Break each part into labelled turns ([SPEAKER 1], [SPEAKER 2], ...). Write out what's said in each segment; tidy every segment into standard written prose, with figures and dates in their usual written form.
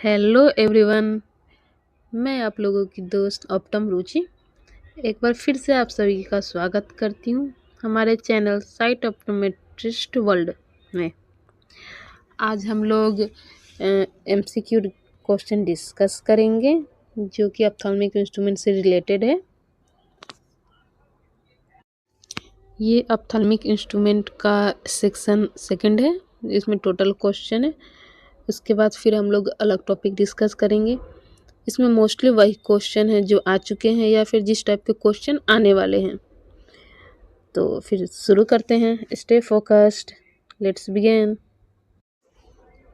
[SPEAKER 1] Hello everyone. मैं आप लोगों की दोस्त ऑप्टम रुचि एक बार फिर से आप सभी का स्वागत करती हूँ हमारे चैनल साइट ऑप्टोमेट्रिस्ट वर्ल्ड में। आज हम लोग एमसीक्यू क्वेश्चन डिस्कस करेंगे जो कि ऑप्थेल्मिक इंस्ट्रूमेंट से रिलेटेड है। ये ऑप्थेल्मिक इंस्ट्रूमेंट का सेक्शन सेकंड है, इसमें टोटल क्वेश्चन है। उसके बाद फिर हम लोग अलग टॉपिक डिस्कस करेंगे। इसमें मोस्टली वही क्वेश्चन है जो आ चुके हैं या फिर जिस टाइप के क्वेश्चन आने वाले हैं। तो फिर शुरू करते हैं। Stay focused, let's begin.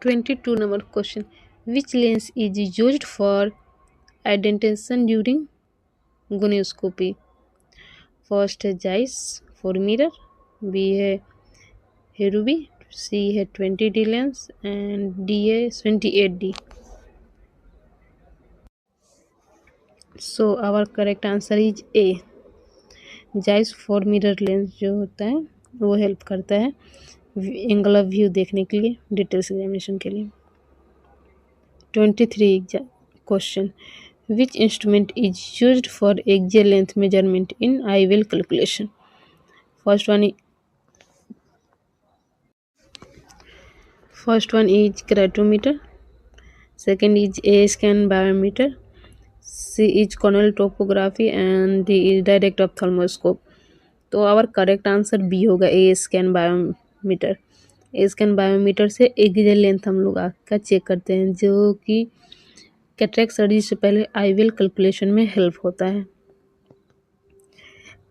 [SPEAKER 1] 22 number question, which lens is used for identification during gonioscopy? First है जाइस 4 मिरर, बी है हेरुबी, सी है 20D लेंस एंड डी है 28D। So our correct answer is A. Zeiss 4 mirror lens जो होता है वो help करता है एंगल ऑफ व्यू देखने के लिए, डिटेल्स एग्जामिनेशन के लिए। 23 question, which instrument is used for axial length measurement in IOL calculation? First one is keratometer, second is A scan biometer, C is corneal topography and D is direct ophthalmoscope. तो our correct answer B होगा, A scan बायोमीटर। A scan बायोमीटर से axial length हम लोग आँख का check करते हैं जो कि कैटरेक्ट सर्जरी से पहले आईवेल कैलकुलेशन में हेल्प होता है।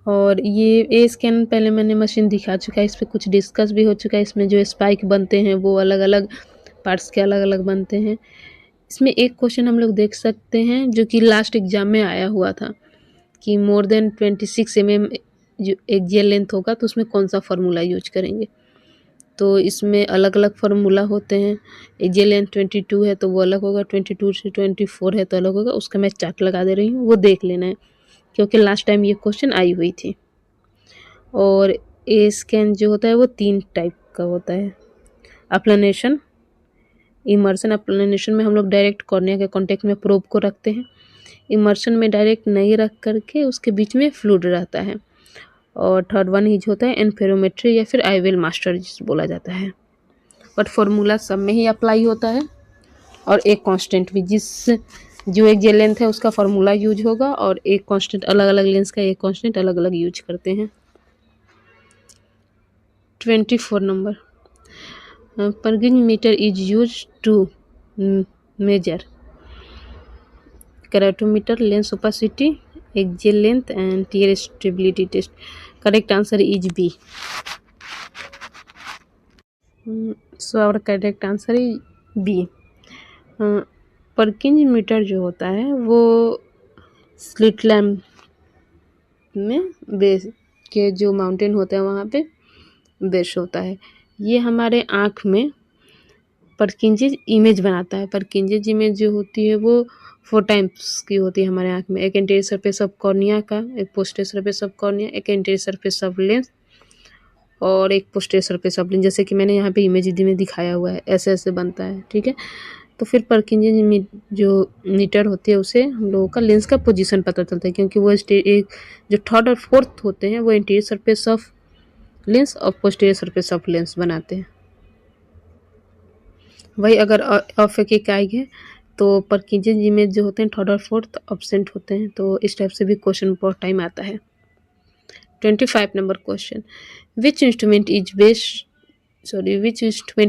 [SPEAKER 1] और ये ए स्कैन पहले मैंने मशीन दिखा चुका है, इस पर कुछ डिस्कस भी हो चुका है। इसमें जो स्पाइक बनते हैं वो अलग अलग पार्ट्स के अलग अलग बनते हैं। इसमें एक क्वेश्चन हम लोग देख सकते हैं जो कि लास्ट एग्जाम में आया हुआ था कि मोर देन 26 mm जो एक्सियल लेंथ होगा तो उसमें कौन सा फार्मूला यूज करेंगे। तो इसमें अलग अलग फार्मूला होते हैं। एक्सियल लेंथ 22 है तो वो अलग होगा, 22 से 24 है तो अलग होगा। उसका मैं चार्ट लगा दे रही हूँ, वो देख लेना है क्योंकि लास्ट टाइम ये क्वेश्चन आई हुई थी। और ए स्कैन जो होता है वो 3 टाइप का होता है, अप्लानेशन, इमर्शन। अप्लानेशन में हम लोग डायरेक्ट कॉर्निया के कॉन्टेक्ट में प्रोब को रखते हैं। इमर्शन में डायरेक्ट नहीं रख करके उसके बीच में फ्लूइड रहता है। और थर्ड वन ही होता है एनफेरोमेट्री या फिर आईवेल मास्टर जिसे बोला जाता है। बट फार्मूला सब में ही अप्लाई होता है और एक कांस्टेंट भी, जिस जो एक जेल लेंथ है उसका फार्मूला यूज होगा और एक कांस्टेंट अलग अलग लेंस का एक कांस्टेंट अलग अलग यूज करते हैं। 24 number, Purkinje meter is use to measure keratometer, lens opacity, axial length and tear stability test. Correct answer is B. So our correct answer is B. Purkinje meter जो होता है वो स्लिट लैम्प में base के जो mountain होता है वहाँ पे बेस होता है। ये हमारे आँख में परकिंजेज इमेज बनाता है। परकिंजेज इमेज जो होती है वो 4 टाइप्स की होती है हमारे आँख में। एक एंटीरियर सरफेस ऑफ कॉर्निया का, एक पोस्टीरियर सरफेस ऑफ कॉर्निया, एक एंटीरियर सरफेस ऑफ लेंस और एक पोस्टीरियर सरफेस ऑफ लेंस। जैसे कि मैंने यहाँ पे इमेज में दिखाया हुआ है, ऐसे ऐसे बनता है, ठीक है। तो फिर परकिंजेज जो मीटर होती है उसे हम लोगों का लेंस का पोजीशन पता चलता है क्योंकि वो एक जो थर्ड और फोर्थ होते हैं वो एंटीरियर सरफेस ऑफ लेंस और पोस्टीरियर सरफेस ऑफ लेंस बनाते हैं। वही अगर ऑफ एक आएंगे तो परकिंजेज इमेज जो होते हैं थर्ड और फोर्थ एब्सेंट होते हैं। तो इस टाइप से भी क्वेश्चन बहुत टाइम आता है। 25 number question, which instrument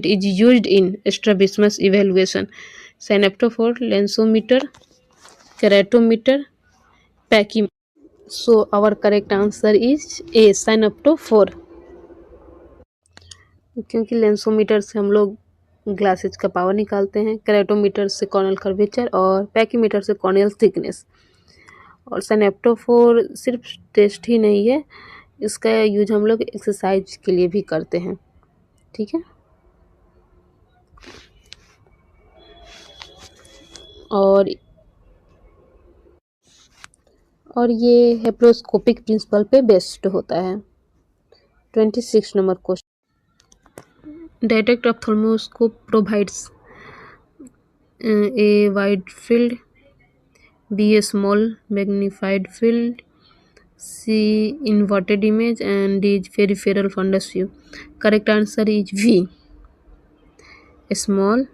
[SPEAKER 1] is used in strabismus evaluation? Synoptophore, lensometer, keratometer, pachy. So our correct answer is A, synoptophore. क्योंकि लेंसोमीटर से हम लोग ग्लासेज का पावर निकालते हैं, केराटोमीटर से कॉर्नियल कर्वेचर और पैकीमीटर से कॉर्नियल थिकनेस। और साइनेप्टोफोर सिर्फ टेस्ट ही नहीं है, इसका यूज हम लोग एक्सरसाइज के लिए भी करते हैं, ठीक है। और ये हेप्रोस्कोपिक प्रिंसिपल पे बेस्ड होता है। 26 number question, direct ophthalmoscope provides A wide field, B a small magnified field, C inverted image, and D is peripheral fundus view. Correct answer is V, a small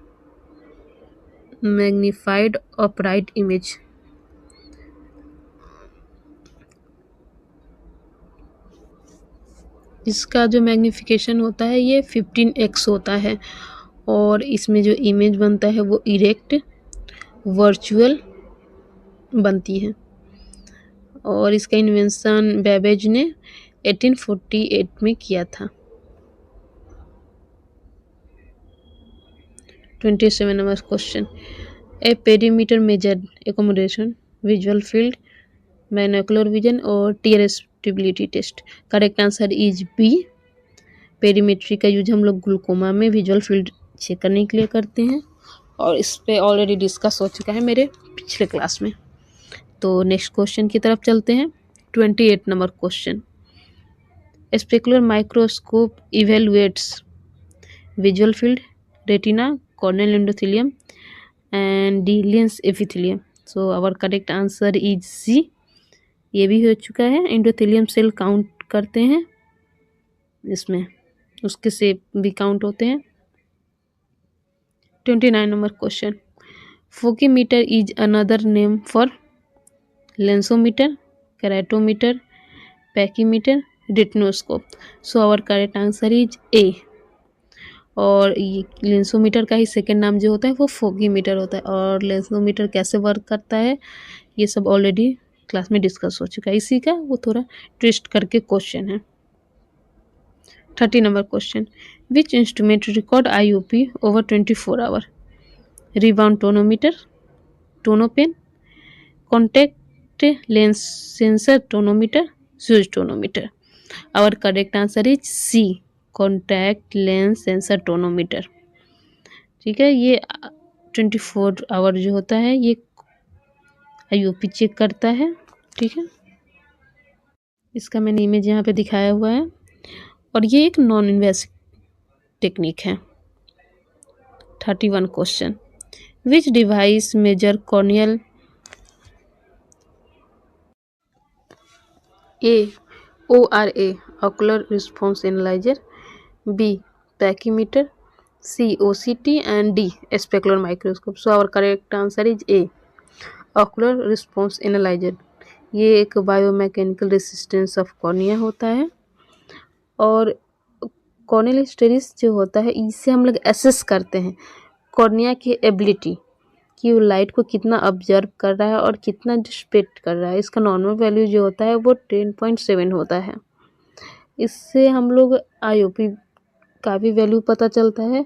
[SPEAKER 1] magnified upright image. इसका जो magnification होता है ये 15x होता है और इसमें जो इमेज बनता है वो इरेक्ट वर्चुअल बनती है और इसका इन्वेंशन बेबेज ने 1848 में किया था। 27 number question, A perimeter measured accommodation visual field binocular vision और tear stability test. Correct answer is B, perimetry का यूज हम लोग ग्लूकोमा में विजुअल फील्ड चेक करने के लिए करते हैं और इस पे ऑलरेडी डिस्कस हो चुका है मेरे पिछले क्लास में। तो नेक्स्ट क्वेश्चन की तरफ चलते हैं। 28 number question, specular microscope evaluates visual field retina corneal endothelium and D lens epithelium. So our correct answer is C, ये भी हो चुका है। एंडोथेलियम सेल काउंट करते हैं इसमें, उसके शेप भी काउंट होते हैं। 29 number question, focimeter is another name for lensometer, keratometer, pachymeter, retinoscope. So our correct answer is A, और ये लेंसोमीटर का ही सेकंड नाम जो होता है वो फोकीमीटर होता है और लेंसोमीटर कैसे वर्क करता है ये सब ऑलरेडी क्लास में डिस्कस हो चुका है, इसी का वो थोड़ा ट्विस्ट करके क्वेश्चन है। 30 number question, which instrument record IOP over 24 hour, rebound tonometer, Tonopen, contact lens sensor tonometer, switch tonometer. Our correct answer is C, contact lens sensor tonometer. ठीक है, ये 24 आवर जो होता है ये IOP चेक करता है। ठीक है, इसका मैंने इमेज यहाँ पे दिखाया हुआ है और ये एक नॉन इन्वेसिव टेक्निक है। 31 question, which device measure corneal A ORA ocular response analyzer, B pachymeter, C OCT and D specular microscope. So our correct answer is A, ocular response analyzer। ये एक बायोमैकेनिकल रेसिस्टेंस ऑफ कॉर्निया होता है और corneal studies जो होता है इससे हम लोग एसेस करते हैं कॉर्निया की एबिलिटी कि वो लाइट को कितना ऑब्जर्व कर रहा है और कितना डिस्पेक्ट कर रहा है। इसका नॉर्मल वैल्यू जो होता है वो 10.7 होता है। इससे हम लोग IOP का भी वैल्यू पता चलता है।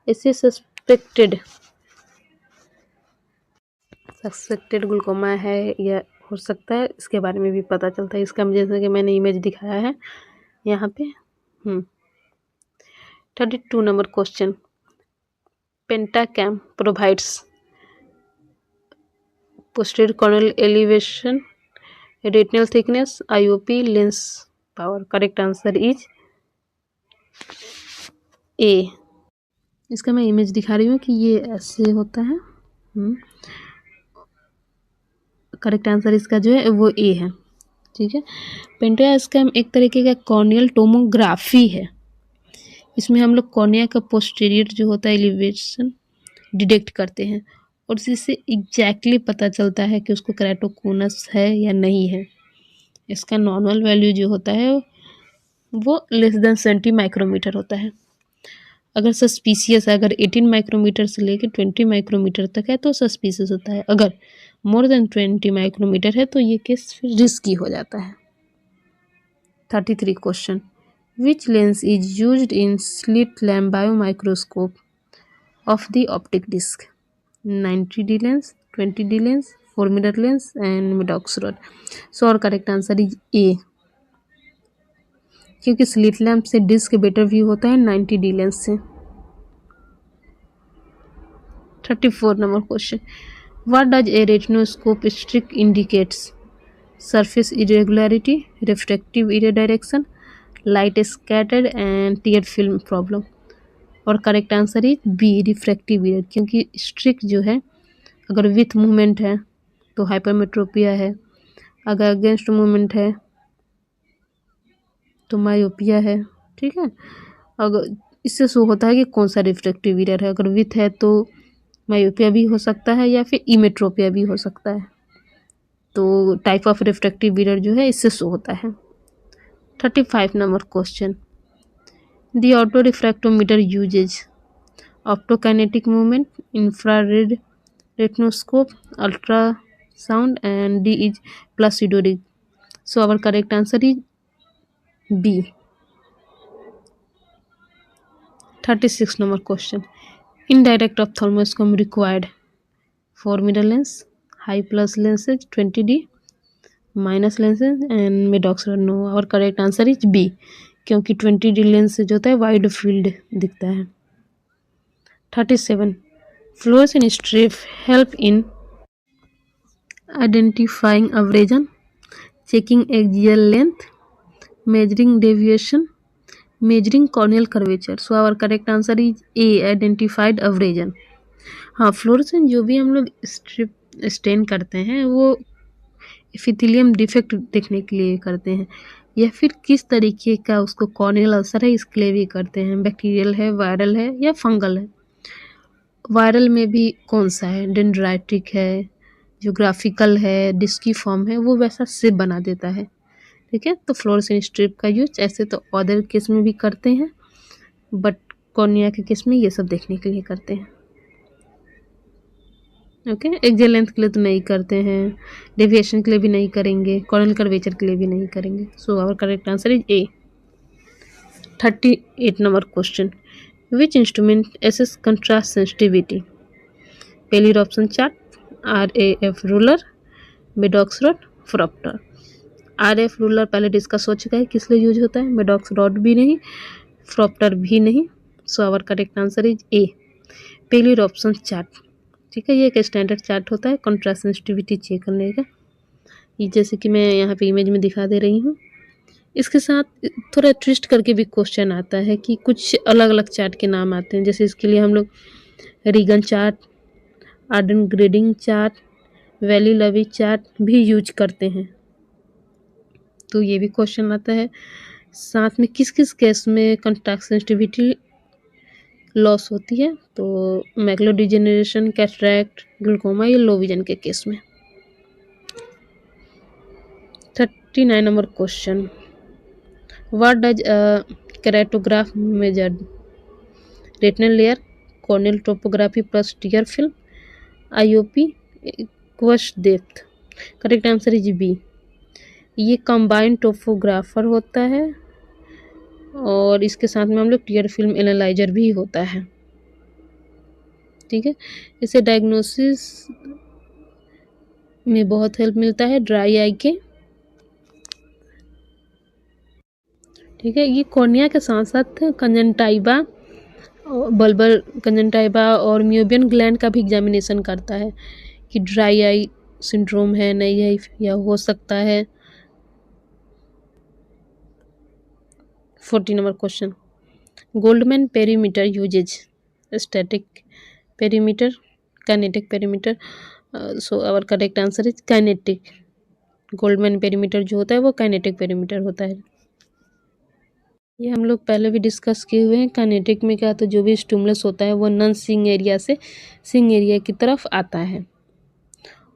[SPEAKER 1] इससे सस्पेक्टेड ग्लूकोमा है या हो सकता है इसके बारे में भी पता चलता है। इसका जैसे कि मैंने इमेज दिखाया है यहाँ पे। 32 number question, Pentacam provides posterior corneal elevation, retinal thickness, IOP, lens power. Correct answer is A। इसका मैं इमेज दिखा रही हूँ कि ये ऐसे होता है। करेक्ट आंसर इसका जो है वो A है। ठीक है, पेंटाकैम एक तरीके का कॉर्नियल टोमोग्राफी है। इसमें हम लोग कॉर्निया का पोस्टीरियर जो होता है एलिवेशन डिटेक्ट करते हैं और इससे एग्जैक्टली पता चलता है कि उसको केराटोकोनस है या नहीं है। इसका नॉर्मल वैल्यू जो होता है वो लेस देन 70 माइक्रोमीटर होता है। अगर सस्पिशियस है, अगर 18 माइक्रोमीटर से लेकर 20 माइक्रोमीटर तक है तो सस्पिशियस होता है। अगर मोर देन 20 माइक्रोमीटर है तो ये केस फिर रिस्की हो जाता है। 33 question, which lens is used in slit lamp biomicroscope of the optic disc, 90D lens, 20D lens, 4 mirror lens and Maddox rod. So our correct answer is A, क्योंकि slit lamp से disc better view होता है 90D lens से। 34 number question, what does a retinoscope streak indicates, surface irregularity, refractive error direction, light scattered and tear film problem. और correct answer is B, refractive error, क्योंकि streak जो है अगर with movement है तो हाइपरमेट्रोपिया है, अगर अगेंस्ट मूवमेंट है तो मायोपिया है। ठीक है, अगर इससे शो होता है कि कौन सा रिफ्रैक्टिव एरर है। अगर विथ है तो मायोपिया भी हो सकता है या फिर इमेट्रोपिया भी हो सकता है। तो टाइप ऑफ रिफ्रैक्टिव एरर जो है इससे शो होता है। 35 number question, the auto refractometer uses optokinetic movement, infrared retinoscope, ultrasound, and D is placido rig. So our correct answer is B. 36 number question. Indirect ophthalmoscopy required for middle lens, high plus lenses 20D, minus lenses and Maddox no. और correct answer is B, क्योंकि 20D lens जो होता है wide field दिखता है। 37 fluorescent strip help in identifying abrasion, checking axial length, measuring deviation, measuring corneal curvature. So our correct answer is A, identified abrasion. हाँ, fluorescent जो भी हम लोग स्ट्रिप स्टेन करते हैं वो एपिथेलियम डिफेक्ट देखने के लिए करते हैं, या फिर किस तरीके का उसको कॉर्नियल अल्सर है इसके लिए भी करते हैं। बैक्टीरियल है, वायरल है या फंगल है। वायरल में भी कौन सा है, डेंड्राइटिक है, ज्योग्राफिकल है, डिस्की फॉर्म है, वो वैसा सिप बना देता है। ठीक है, तो फ्लोरेसेंट स्ट्रिप का यूज ऐसे तो अदर केस में भी करते हैं, बट कॉर्निया के केस में ये सब देखने के लिए करते हैं। ओके, एक्सियल लेंथ के लिए तो नहीं करते हैं, डेविएशन के लिए भी नहीं करेंगे, कॉर्नियल कर्वेचर के लिए भी नहीं करेंगे। So our correct answer is A. 38 number question, which instrument assess contrast sensitivity, Pelli option chart, RAF ruler, Maddox rod, phoropter. RF ruler पहले डिस्कस हो चुका है किस लिए यूज होता है, मेडॉक्स रॉड भी नहीं, फ्रॉप्टर भी नहीं। So our correct answer is A, पहली ऑप्शन चार्ट। ठीक है, ये एक स्टैंडर्ड चार्ट होता है कंट्रास्ट सेंसिटिविटी चेक करने का। ये जैसे कि मैं यहाँ पे इमेज में दिखा दे रही हूँ। इसके साथ थोड़ा ट्विस्ट करके भी क्वेश्चन आता है कि कुछ अलग अलग चार्ट के नाम आते हैं, जैसे इसके लिए हम लोग Regan chart, Arden grading chart, वैली लवी चार्ट भी यूज करते हैं। तो ये भी क्वेश्चन आता है। साथ में किस किस केस में कंट्रास्ट सेंसिटिविटी लॉस होती है, तो मैकुलर डिजेनरेशन, कैटरैक्ट, ग्लूकोमा या लो विजन के केस में। 39 number question, what does keratograph measure, retinal layer, corneal topography plus tear film, IOP, क्वश depth. Correct answer is B, ये कंबाइंड टोपोग्राफर होता है और इसके साथ में हम लोग टीयर फिल्म एनालाइजर भी होता है। ठीक है, इसे डायग्नोसिस में बहुत हेल्प मिलता है ड्राई आई के। ठीक है, ये कॉर्निया के साथ साथ कंजंटाइवा, बल्बल कंजंटाइवा और म्यूबियन ग्लैंड का भी एग्जामिनेशन करता है कि ड्राई आई सिंड्रोम है नहीं है या हो सकता है। 40 number question, Goldmann perimeter uses static perimeter, kinetic perimeter. So our correct answer is kinetic. Goldmann perimeter जो होता है वो काइनेटिक पेरीमीटर होता है। ये हम लोग पहले भी डिस्कस किए हुए हैं। काइनेटिक में क्या, तो जो भी स्टिमुलस होता है वो नॉन सिंग एरिया से सिंग एरिया की तरफ आता है,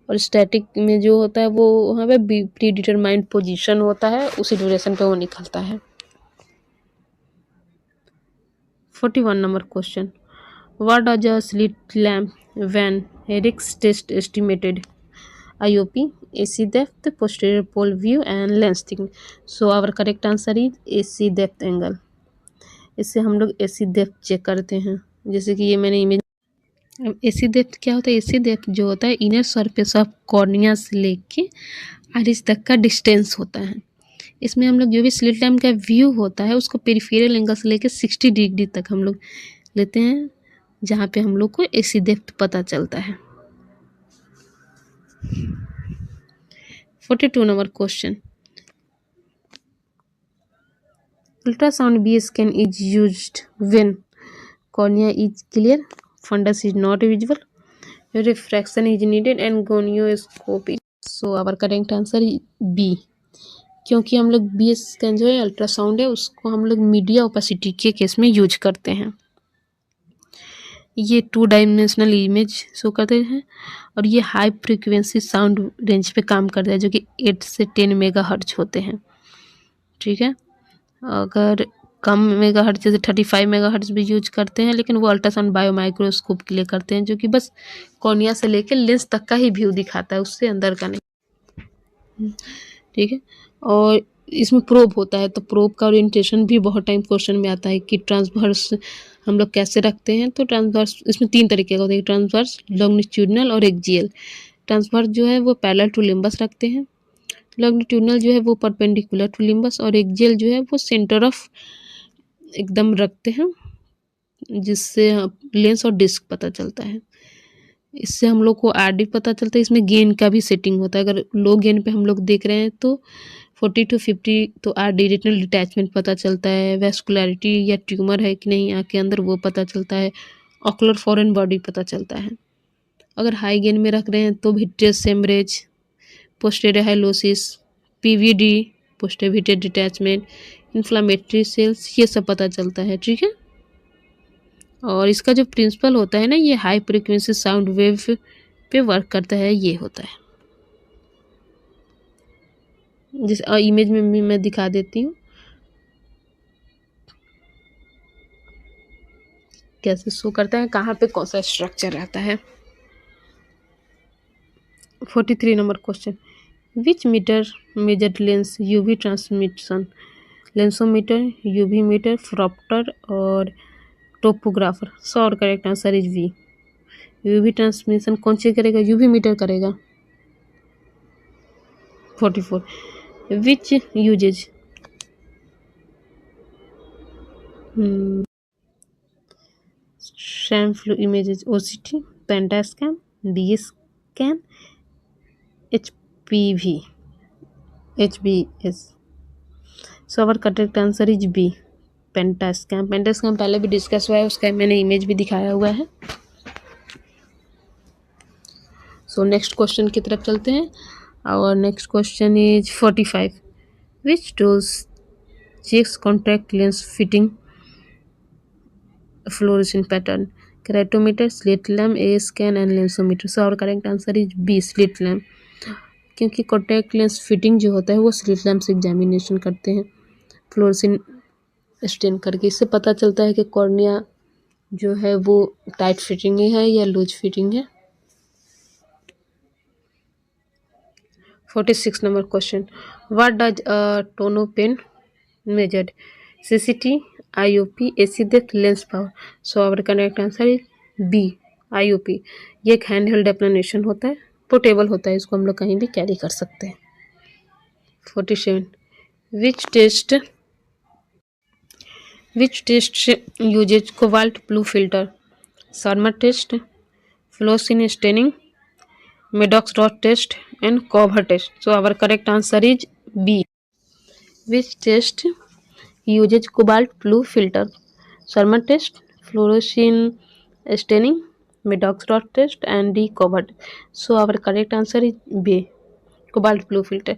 [SPEAKER 1] और स्टैटिक में जो होता है वो वहाँ पे प्री डिटरमाइंड पोजीशन होता है, उसी ड्यूरेशन पे वो निकलता है। 41 number question, what does a slit lamp Van Herick test estimated, IOP, AC depth, posterior pole view and lens thickness. So our correct answer is AC depth angle. इससे हम लोग AC depth चेक करते हैं, जैसे कि ये मैंने image. AC depth क्या होता है, AC depth जो होता है इनर सरफेस ऑफ कॉर्निया से लेके आइरिस तक का डिस्टेंस होता है। इसमें हम लोग जो भी स्लिट लैम्प का व्यू होता है उसको पेरिफेरल एंगल से लेके 60 डिग्री तक हम लोग लेते हैं, जहाँ पे हम लोग को AC depth पता चलता है। 42 number question, ultrasound B scan is used when cornea is clear, fundus is not visible, refraction is needed and gonioscopy. So our correct answer is B, क्योंकि हम लोग बी स्कैन जो है अल्ट्रासाउंड है उसको हम लोग मीडिया ओपेसिटी के केस में यूज करते हैं। ये 2 डायमेंशनल इमेज शो करते हैं और ये हाई फ्रीक्वेंसी साउंड रेंज पे काम करता है जो कि 8 से 10 मेगाहर्ट्ज होते हैं। ठीक है, अगर कम मेगाहर्ट्ज जैसे 35 मेगाहर्ट्ज भी यूज करते हैं, लेकिन वो अल्ट्रासाउंड बायोमाइक्रोस्कोप के लिए करते हैं, जो कि बस कॉर्निया से लेकर लेंस तक का ही व्यू दिखाता है, उससे अंदर का नहीं। ठीक है, और इसमें प्रोब होता है, तो प्रोब का ओरिएंटेशन भी बहुत टाइम क्वेश्चन में आता है कि ट्रांसवर्स हम लोग कैसे रखते हैं। तो ट्रांसवर्स इसमें 3 तरीके का होता है, ट्रांसवर्स, लॉन्गिट्यूडनल और एक्सियल। ट्रांसवर्स जो है वो पैरेलल टू लिम्बस रखते हैं, लॉन्गिट्यूडनल जो है वो परपेंडिकुलर टू लिम्बस, और एक्सियल जो है वो सेंटर ऑफ एकदम रखते हैं, जिससे लेंस और डिस्क पता चलता है। इससे हम लोग को आरडी पता चलता है। इसमें गेन का भी सेटिंग होता है, अगर लो गेन पे हम लोग देख रहे हैं तो 40 to 50 तो आरडी रेटिनल डिटैचमेंट पता चलता है, वेस्कुलरिटी या ट्यूमर है कि नहीं आँख के अंदर वो पता चलता है, ऑकुलर फॉरेन बॉडी पता चलता है। अगर हाई गेन में रख रहे हैं तो vitreous haemorrhage, posterior hyalosis, PVD, posterior detachment, inflammatory cells, ये सब पता चलता है। ठीक है, और इसका जो प्रिंसिपल होता है ना, ये हाई फ्रीक्वेंसी साउंड वेव पे वर्क करता है, ये होता है। जिस इमेज में भी मैं दिखा देती हूँ कैसे शो करता है, कहाँ पे कौन सा स्ट्रक्चर रहता है। 43 number question, which meter measured lens UV transmission, lensometer, UV meter, phoropter और टोपोग्राफर। सो और correct answer is B. UV transmission कौन सी करेगा, यूवी मीटर करेगा। 44, which uses SAM flow images, OCT, Pentascan, DScan, HBS. So our correct answer is B, Pentascan. Pentascan पहले भी discuss हुआ है, उसका मैंने इमेज भी दिखाया हुआ है। सो नेक्स्ट क्वेश्चन की तरफ चलते हैं। और next question is 45, which tools checks contact lens fitting fluorescent pattern, keratometer, slit lamp, A scan and lensometer. So our correct answer is B, slit lamp, क्योंकि कॉन्टैक्ट लेंस फिटिंग जो होता है वो स्लिट लैम्प से examination करते हैं fluorescent stand करके। इससे पता चलता है कि कॉर्निया जो है वो टाइट फिटिंग है या लूज फिटिंग है। 46 number question, what does Tonopen measured, CCT, IOP, AC depth, lens power. So our correct answer is B, IOP। ये एक हैंड हेल्ड एप्लानेशन होता है, पोर्टेबल होता है, इसको हम लोग कहीं भी कैरी कर सकते हैं। 47, which test uses cobalt blue filter, Schirmer test, fluorescein staining, Maddox dot test and cover test. So our correct answer is B, which test uses cobalt blue filter, Sherman test, fluorescein staining, Maddox dot test and D covered. So our correct answer is B, cobalt blue filter।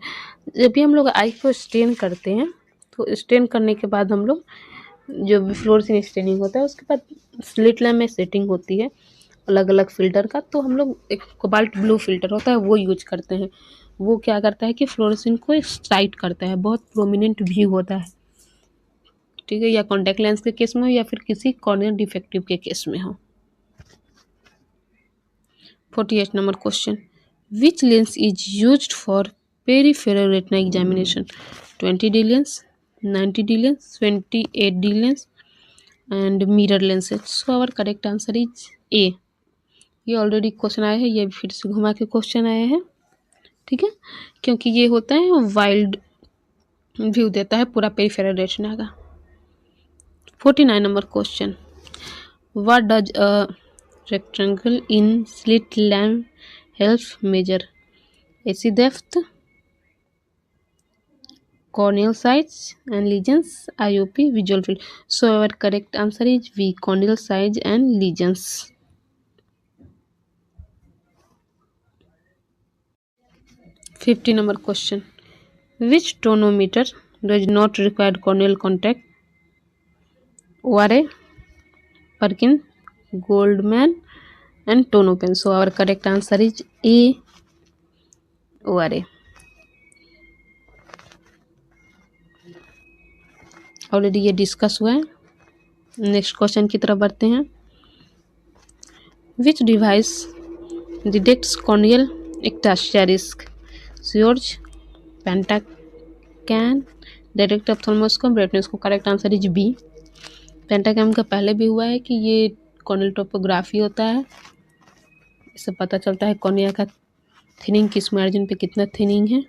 [SPEAKER 1] जब भी हम लोग आई को stand करते हैं तो stand करने के बाद हम लोग जो भी फ्लोरेसेंट स्टेनिंग होता है उसके बाद स्लिट लैम्प में सेटिंग होती है अलग अलग फिल्टर का, तो हम लोग एक कोबाल्ट ब्लू फिल्टर होता है वो यूज करते हैं। वो क्या करता है कि फ्लोरेसेंट को एक्साइट करता है, बहुत प्रोमिनेंट व्यू होता है। ठीक है, या कॉन्टैक्ट लेंस के केस में हो या फिर किसी कॉर्नियल डिफेक्टिव के केस में हो। 48 number question, which lens is used for peripheral retina examination, 20D lens, 90D lens, 28D lens and mirror lenses. So our correct answer is A. ये ऑलरेडी क्वेश्चन आया है, ये फिर से घुमा के क्वेश्चन आया है। ठीक है, क्योंकि ये होता है वाइल्ड व्यू देता है पूरा पेरिफेरल रेटिना का। 49 number question, what does a rectangle in slit lamp help measure, AC depth, corneal size and lesions, IOP, visual field. So our correct answer is V, corneal size and lesions. 50 number question. Which tonometer does not require corneal contact? ORA, Perkin, Goldman, and Tonopen. So our correct answer is A, ORA. Already ये discuss हुआ है. Next question की तरफ बढ़ते हैं. Which device detects corneal ectasia risk? स्योर्ज, Pentacam, direct ophthalmoscope, ब्राइटनेस्कोप. Correct answer is B. Pentacam का पहले भी हुआ है कि ये कॉर्नियल टोपोग्राफी होता है. इससे पता चलता है कॉर्निया का थिनिंग किस मार्जिन पे कितना थिनिंग है.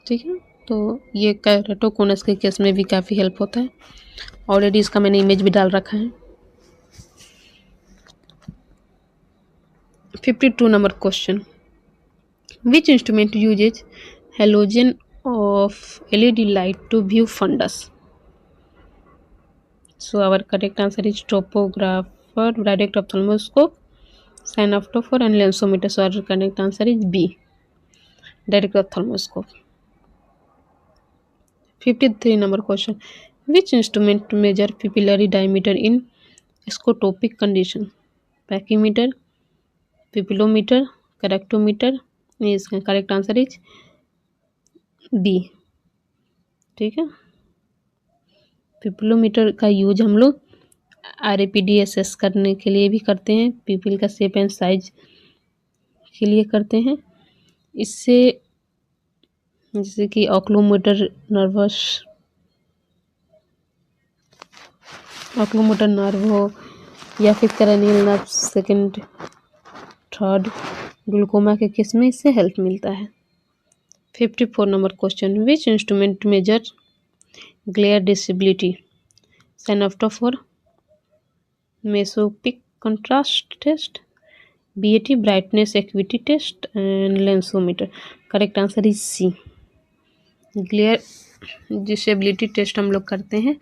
[SPEAKER 1] ठीक है, तो ये केराटोकोनस के केस में भी काफ़ी हेल्प होता है. ऑलरेडी इसका मैंने इमेज भी डाल रखा है. 52 number question. Which instrument uses halogen of LED light to view fundus? So our correct answer is topographer, direct ophthalmoscope, synoptophore and lensometer. So our correct answer is B, direct ophthalmoscope. 53 number question. Which instrument measure pupillary diameter in scotopic condition? Pachymeter, pupillometer, correctometer. इसका correct answer is B. ठीक है, पिपलोमीटर का use हम लोग RAPD करने के लिए भी करते हैं. पिपिल का शेप एंड साइज के लिए करते हैं. इससे जैसे कि ऑक्लोमोटर नर्व हो या फिर cranial nerve second third glaucoma के केस में इससे हेल्प मिलता है. 54 number question. Which instrument measure glare disability? Synoptophore, mesopic contrast test, BAT brightness acuity test and lensometer. Correct answer is C. Glare disability test हम लोग करते हैं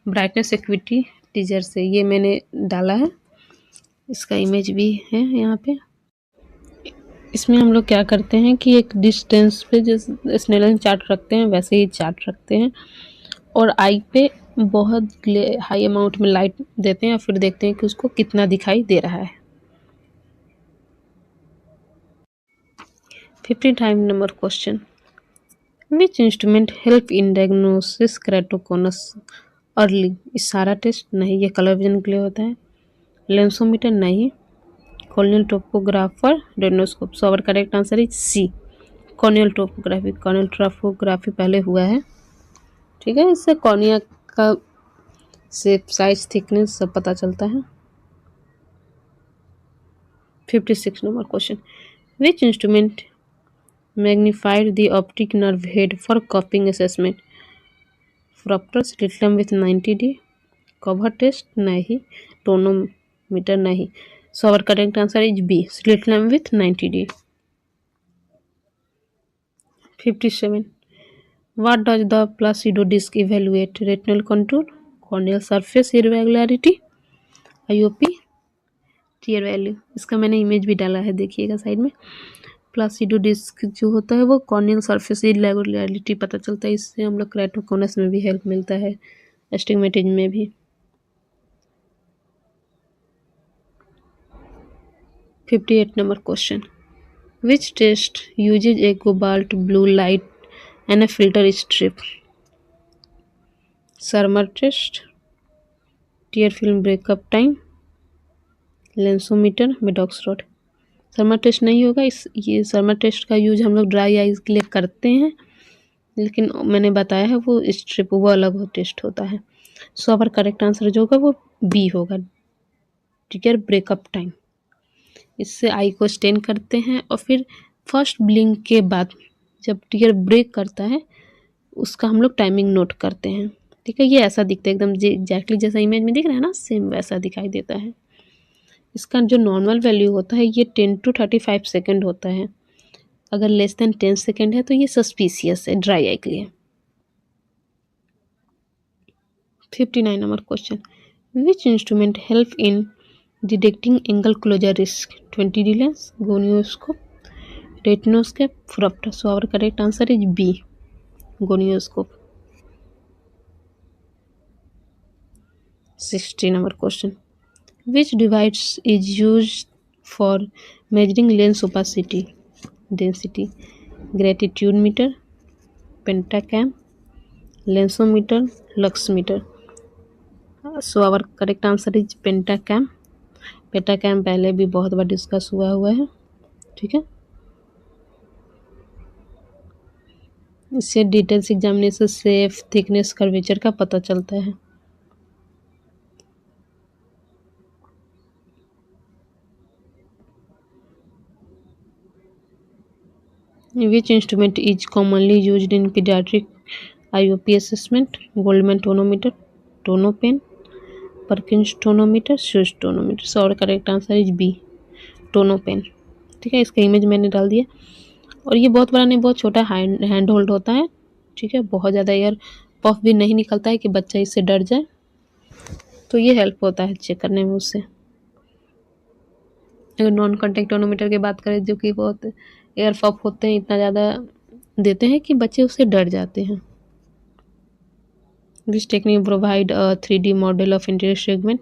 [SPEAKER 1] brightness equity teaser से. ये मैंने डाला है, इसका इमेज भी है यहाँ पे. इसमें हम लोग क्या करते हैं कि एक डिस्टेंस पे जैसे स्नेलन चार्ट रखते हैं वैसे ही चार्ट रखते हैं और आई पे बहुत हाई अमाउंट में लाइट देते हैं और फिर देखते हैं कि उसको कितना दिखाई दे रहा है. 55 number question. Which instrument help in diagnosis keratoconus early? इशारा टेस्ट नहीं, ये कलर विजन के लिए होता है. लेंसोमीटर नहीं, corneal topographer, retinoscope. So our correct answer is C, corneal topography. Corneal topography पहले हुआ है. ठीक है, इससे कॉर्निया का शेप, साइज, थिकनेस सब पता चलता है. 56 number question. Which instrument magnified the optic nerve head for cupping assessment? Phoropter, slit lamp with 90D, cover test नहीं, टोनोमीटर नहीं. So our correct answer is B, slit lamp with 90D. 57. What does the Placido disc evaluate? Retinal contour, corneal surface irregularity, IOP, tear value. इसका मैंने image भी डाला है, देखिएगा side में. प्लासिडो disc जो होता है वो कॉर्नियल सरफेस इरेगुलरिटी पता चलता है. इससे हम लोग केराटोकोनस में भी हेल्प मिलता है, एस्टिग्मेटिज्म में भी. 58 number question. Which test uses a cobalt blue light and a filter strip? Surmer test, tear film breakup time, lensometer, Maddox rod. Schirmer test नहीं होगा. ये सर्मर टेस्ट का यूज हम लोग ड्राई आइज के लिए करते हैं, लेकिन मैंने बताया है वो स्ट्रिप वो अलग टेस्ट होता है. सो आवर करेक्ट आंसर जो होगा वो बी होगा, टीयर ब्रेकअप टाइम. इससे आई को स्टेन करते हैं और फिर फर्स्ट ब्लिंक के बाद जब टीयर ब्रेक करता है उसका हम लोग टाइमिंग नोट करते हैं. ठीक है, ये ऐसा दिखता है एकदम एग्जैक्टली जैसा इमेज में दिख रहा है ना, सेम वैसा दिखाई देता है. इसका जो नॉर्मल वैल्यू होता है ये 10 to 35 सेकेंड होता है. अगर लेस देन 10 सेकेंड है तो ये सस्पिशियस है ड्राई आई के लिए। 59 number question, which instrument help in detecting angle closure risk? 20D lens, gonioscope, retinoscope, phoropter. So our correct answer is B, gonioscope. 60 number question, which device is used for measuring lens opacity, density? Gratitude meter, pentacam, lensometer, luxmeter. So our correct answer is pentacam. पेंटाकैम पहले भी बहुत बार discuss हुआ है, ठीक है। इससे details examination shape, thickness, curvature का पता चलता है। Which instrument is commonly used in pediatric IOP assessment? Goldman tonometer, tonopen, Perkins tonometer, Schuss tonometer. So our correct answer is B, tonopen। ठीक है, इसका इमेज मैंने डाल दिया। और ये बहुत बड़ा नहीं, बहुत छोटा हैंड होल्ड होता है, ठीक है। बहुत ज़्यादा एयर पफ भी नहीं निकलता है कि बच्चा इससे डर जाए, तो ये हेल्प होता है चेक करने में उससे। अगर नॉन कॉन्टैक्ट टोनोमीटर की बात करें, जो कि बहुत एयर पफ होते हैं, इतना ज़्यादा देते हैं कि बच्चे उससे डर जाते हैं। This technique provide a 3D model of interior segment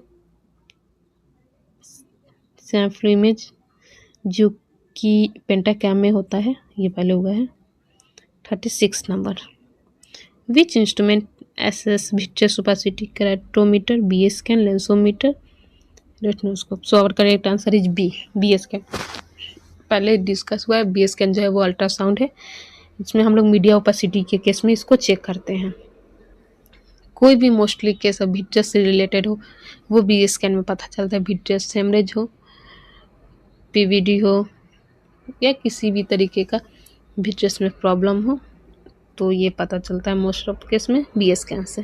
[SPEAKER 1] sample image, जो कि पेंटाकैम में होता है। ये पहले हुआ है। 36 number, which instrument assess vitreous opacity? Keratometer, B scan, lensometer, retinoscope. So our correct answer is B, B scan. पहले डिस्कस हुआ है, बी स्कैन जो है वो अल्ट्रासाउंड है, इसमें हम लोग मीडिया ओपेसिटी के केस में इसको चेक करते हैं। कोई भी मोस्टली केस अब विट्रियस से रिलेटेड हो वो बी स्कैन में पता चलता है। विट्रियस हेमरेज हो, पीवीडी हो, या किसी भी तरीके का विट्रियस में प्रॉब्लम हो, तो ये पता चलता है मोस्ट ऑफ केस में बी स्कैन से।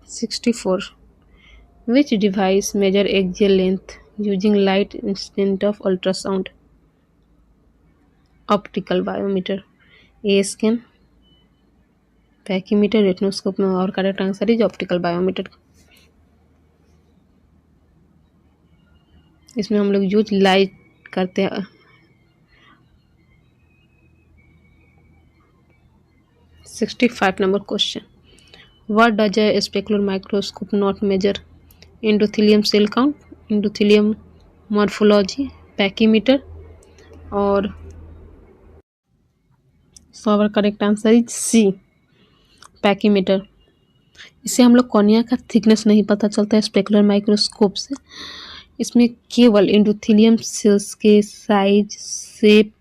[SPEAKER 1] 64, which device measure axial length using light instead of ultrasound? Optical biometer, A scan, pachymeter, retinoscope में। और correct answer is optical biometer. इसमें हम लोग यूज लाइट करते हैं। 65 number question, what does a specular microscope not measure? Endothelium cell count, endothelium morphology, pachymeter, और so our correct answer is C, pachymeter. इससे हम लोग कॉर्निया का थिकनेस नहीं पता चलता है स्पेकुलर माइक्रोस्कोप से। इसमें केवल एंडोथेलियम सेल्स के साइज, शेप,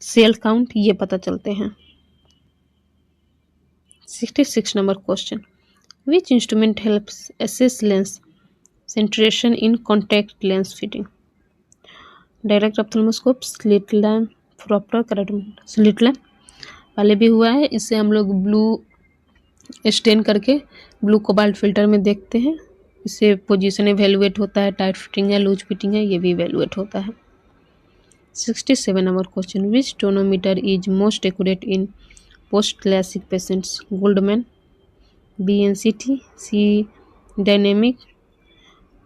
[SPEAKER 1] सेल काउंट ये पता चलते हैं। 66 number question, which instrument helps assess lens centration in contact lens fitting? Direct ophthalmoscope, slit lamp, phoropter, keratometer. Slit lamp पहले भी हुआ है, इससे हम लोग ब्लू स्टेन करके ब्लू कोबाल्ट फिल्टर में देखते हैं। इससे पोजीशन इवेलुएट होता है, टाइट फिटिंग है, लूज फिटिंग है, ये भी इवेलुएट होता है। 67 number question, which tonometer is most accurate in post LASIK patients? Goldmann, BNCT, C dynamic,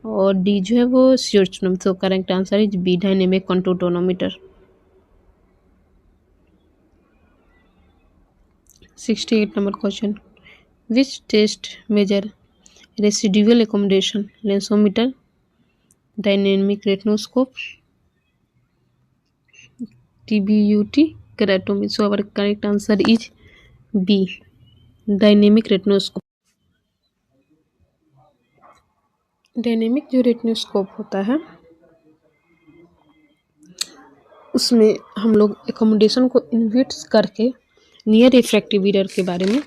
[SPEAKER 1] और डी जो है वो स्यूर्चनम। तो correct answer is B, dynamic contour tonometer. 68 number question, which test measure residual accommodation? Lensometer, dynamic retinoscope, TBUT, keratometry. So our correct answer is B, dynamic retinoscope. Dynamic जो retinoscope होता है उसमें हम लोग एकोमोडेशन को इन्वर्ट करके near refractive error के बारे में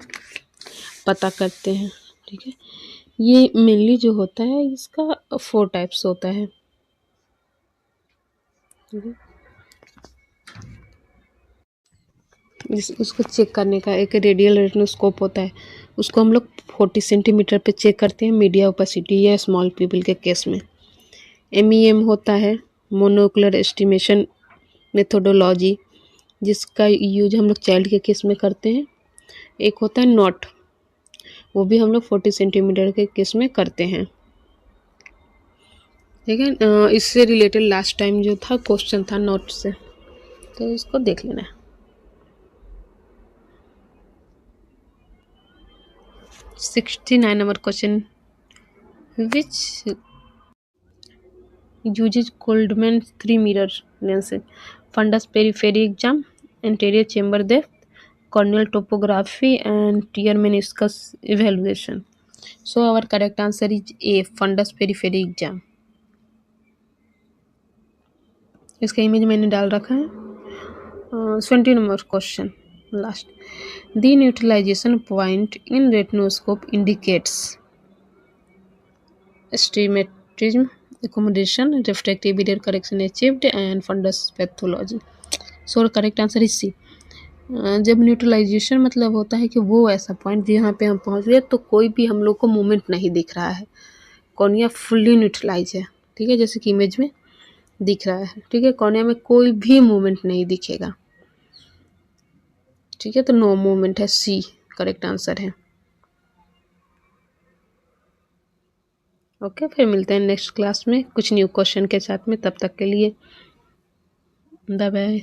[SPEAKER 1] पता करते हैं, ठीक है। ये मेनली जो होता है इसका 4 टाइप्स होता है, ठीक है। उसको चेक करने का एक रेडियल रेटिनोस्कोप होता है, उसको हम लोग 40 सेंटीमीटर पे चेक करते हैं मीडिया ओपेसिटी या स्मॉल पीपल के केस में। MEM होता है, मोनोकुलर एस्टिमेशन मेथोडोलॉजी जिसका यूज हम लोग चाइल्ड के केस में करते हैं। एक होता है नॉट, वो भी हम लोग 40 सेंटीमीटर के केस में करते हैं। ठीक है, इससे रिलेटेड लास्ट टाइम जो था क्वेश्चन था नोट से, तो इसको देख लेना है। 69 number question, which uses Coldman's 3 mirror lenses, fundus periphery exam, anterior chamber depth, corneal topography, and tear meniscus evaluation. So our correct answer is A, fundus periphery exam. इसका इमेज मैंने डाल रखा है। 20 number question last, the neutralization point in retinoscope indicates astigmatism, accommodation, refractive error correction achieved, and fundus pathology. So correct answer is C. जब neutralisation मतलब होता है कि वो ऐसा पॉइंट जहाँ पे हम पहुँच गए तो कोई भी हम लोग को मूवमेंट नहीं दिख रहा है, कॉर्निया फुल्ली न्यूट्रलाइज है। ठीक है, जैसे कि इमेज में दिख रहा है। ठीक है, कॉर्निया में कोई भी मूवमेंट नहीं दिखेगा। ठीक है, तो नो मूवमेंट है, सी करेक्ट आंसर है। ओके, फिर मिलते हैं नेक्स्ट क्लास में कुछ न्यू क्वेश्चन के साथ में। तब तक के लिए बाय बाय।